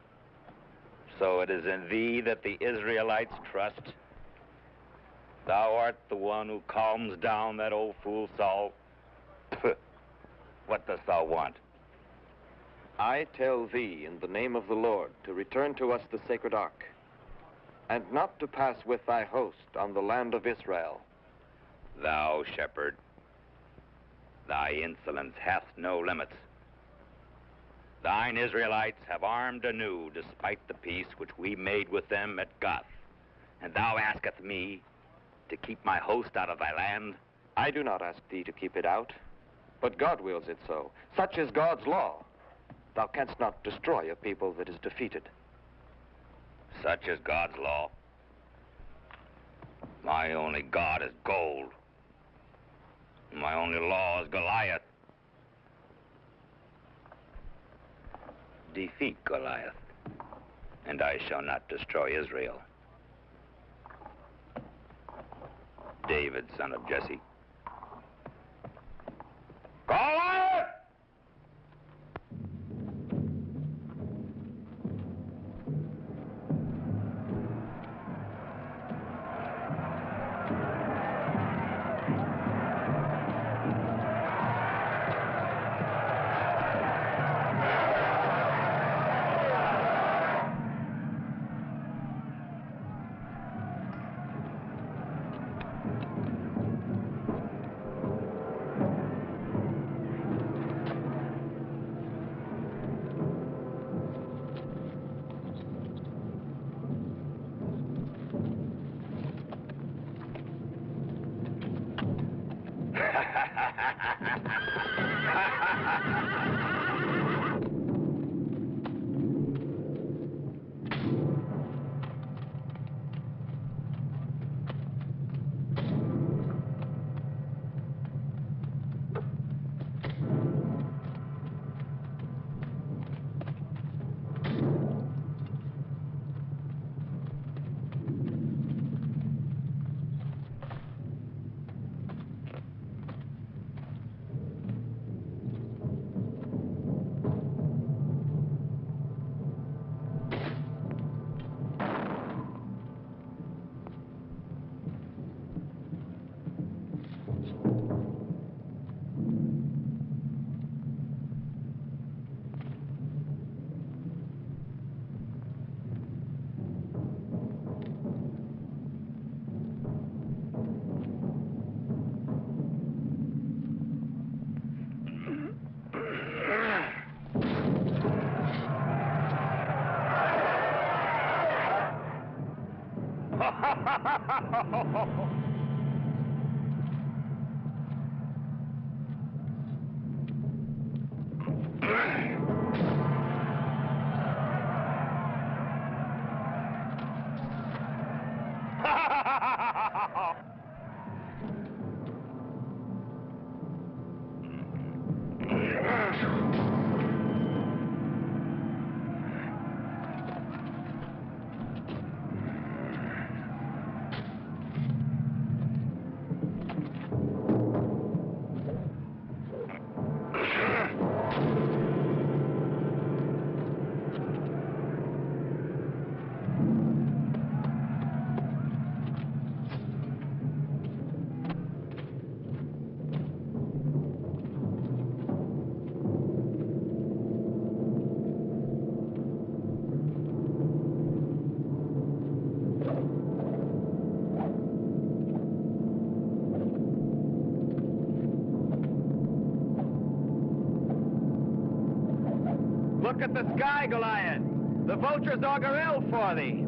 So it is in thee that the Israelites trust. Thou art the one who calms down that old fool Saul. What dost thou want? I tell thee, in the name of the Lord, to return to us the sacred ark, and not to pass with thy host on the land of Israel. Thou, shepherd, thy insolence hath no limits. Thine Israelites have armed anew, despite the peace which we made with them at Gath. And thou askest me to keep my host out of thy land? I do not ask thee to keep it out, but God wills it so. Such is God's law. Thou canst not destroy a people that is defeated. Such is God's law. My only God is gold. My only law is Goliath. Defeat Goliath, and I shall not destroy Israel. David, son of Jesse. Goliath! Look at the sky, Goliath. The vultures augur ill for thee.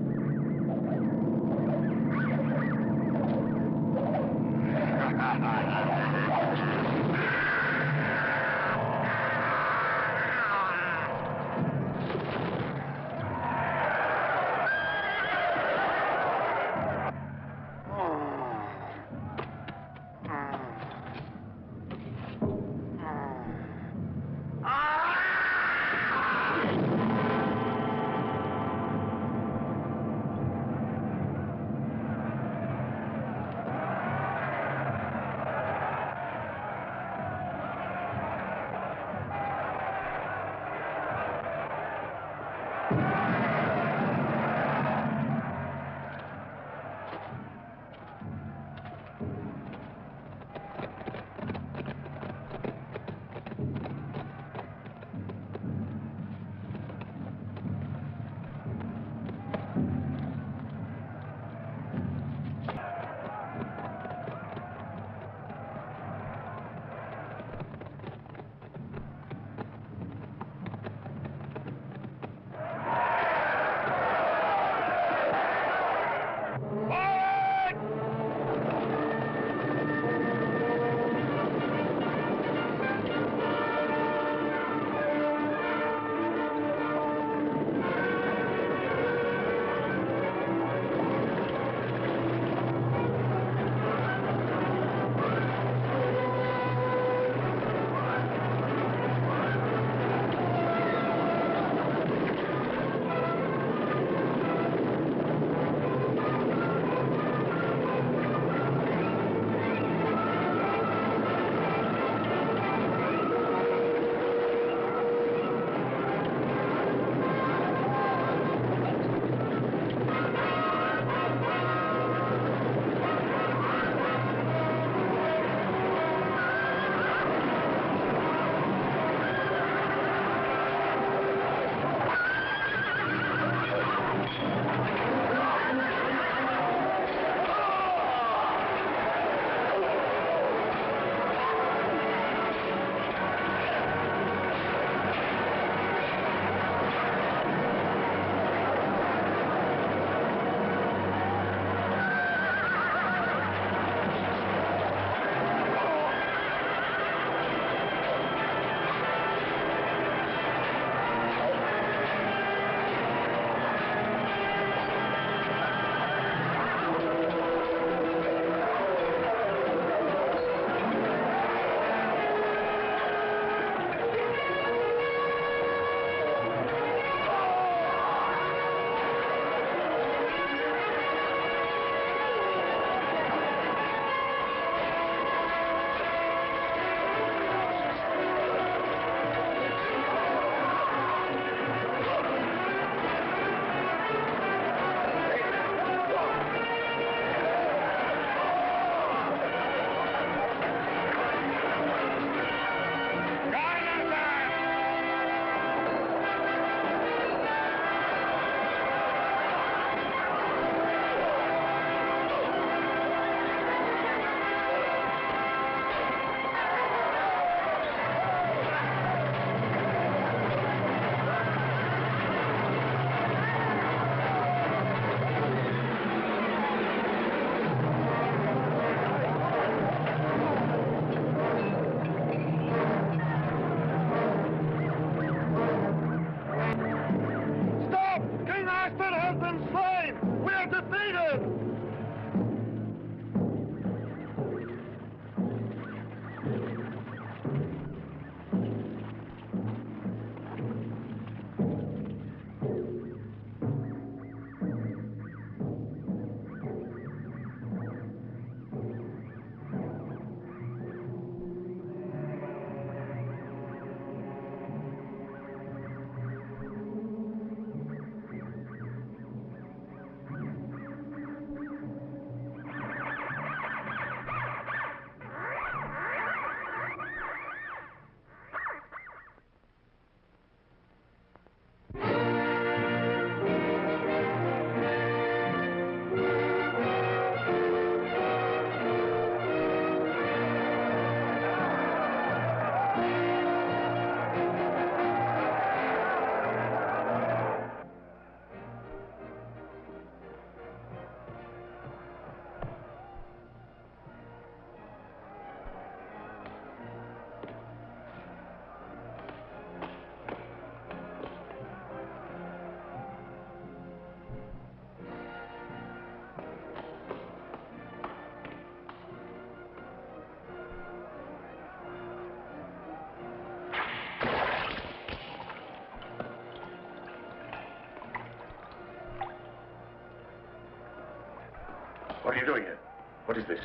you doing here? What is this?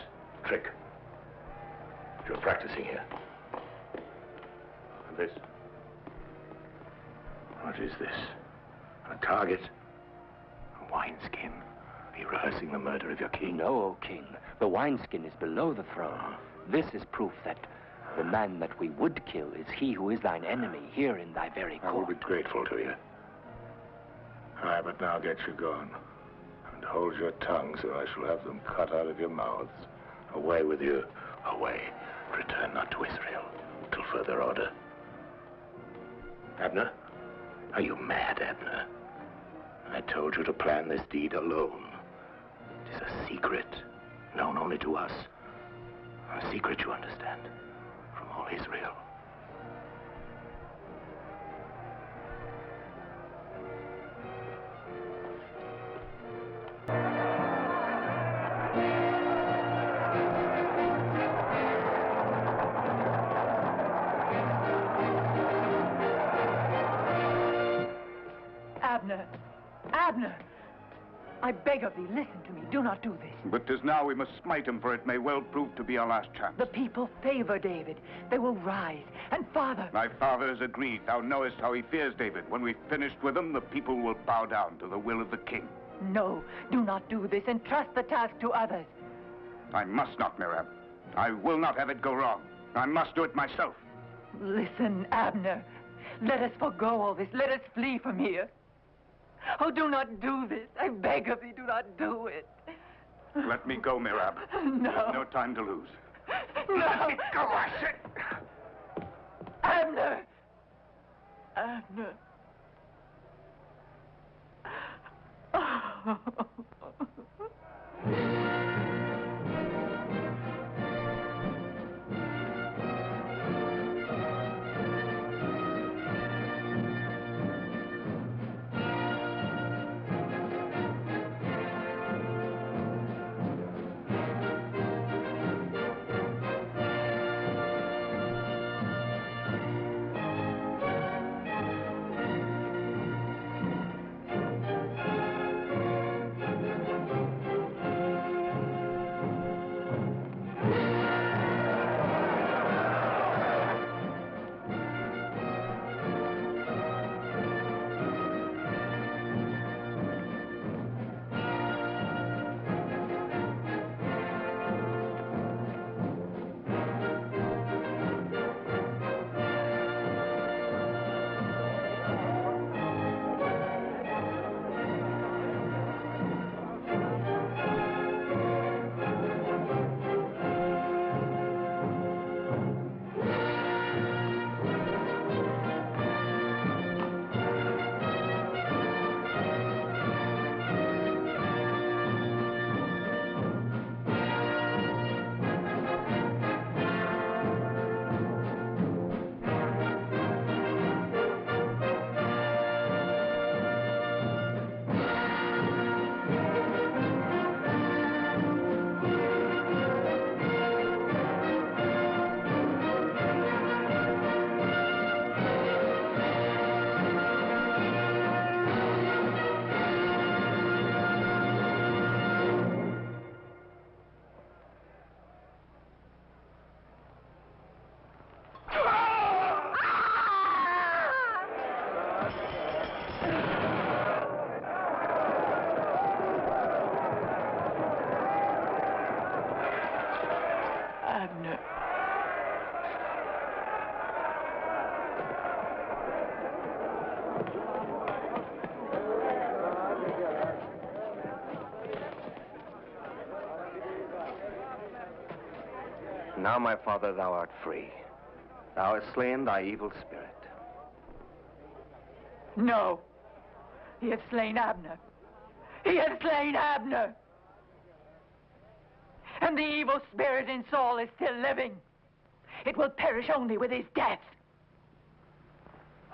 Trick? You're practicing here. And this? What is this? A target? A wineskin? Are you rehearsing the murder of your king? No, O king. The wineskin is below the throne. This is proof that the man that we would kill is he who is thine enemy here in thy very court. I will be grateful to you. Aye, but now get you gone. And hold your tongues, or I shall have them cut out of your mouths. Away with you. Away. Return not to Israel till further order. Abner? Are you mad, Abner? I told you to plan this deed alone. It is a secret, known only to us. A secret, you understand, from all Israel. Abner! Abner! I beg of thee, listen to me. Do not do this. But 'tis now we must smite him, for it may well prove to be our last chance. The people favor David. They will rise. And father... Thy father has agreed. Thou knowest how he fears David. When we've finished with him, the people will bow down to the will of the king. No, do not do this. Entrust the task to others. I must not, Miriam. I will not have it go wrong. I must do it myself. Listen, Abner. Let us forego all this. Let us flee from here. Oh, do not do this. I beg of thee, do not do it. Let me go, Mirab. No. There's no time to lose. No. Let me go, I said. Abner! Abner. Now, my father, thou art free. Thou hast slain thy evil spirit. No. He hath slain Abner. He hath slain Abner. And the evil spirit in Saul is still living. It will perish only with his death.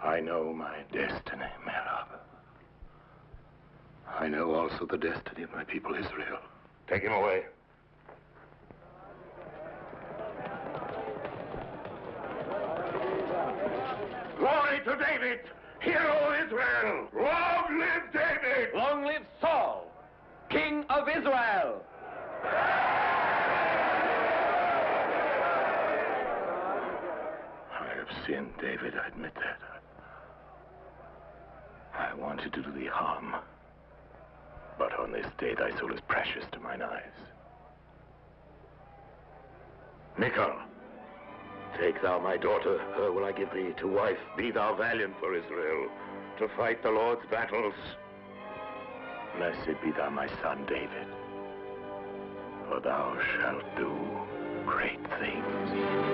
I know my destiny, Merab. I know also the destiny of my people Israel. Take him away. Glory to David! Hear, O Israel! Long live David! Long live Saul, King of Israel! I have sinned, David, I admit that. I wanted to do thee harm. But on this day thy soul is precious to mine eyes. Michal, take thou my daughter, her will I give thee to wife. Be thou valiant for Israel, to fight the Lord's battles. Blessed be thou my son, David, for thou shalt do great things.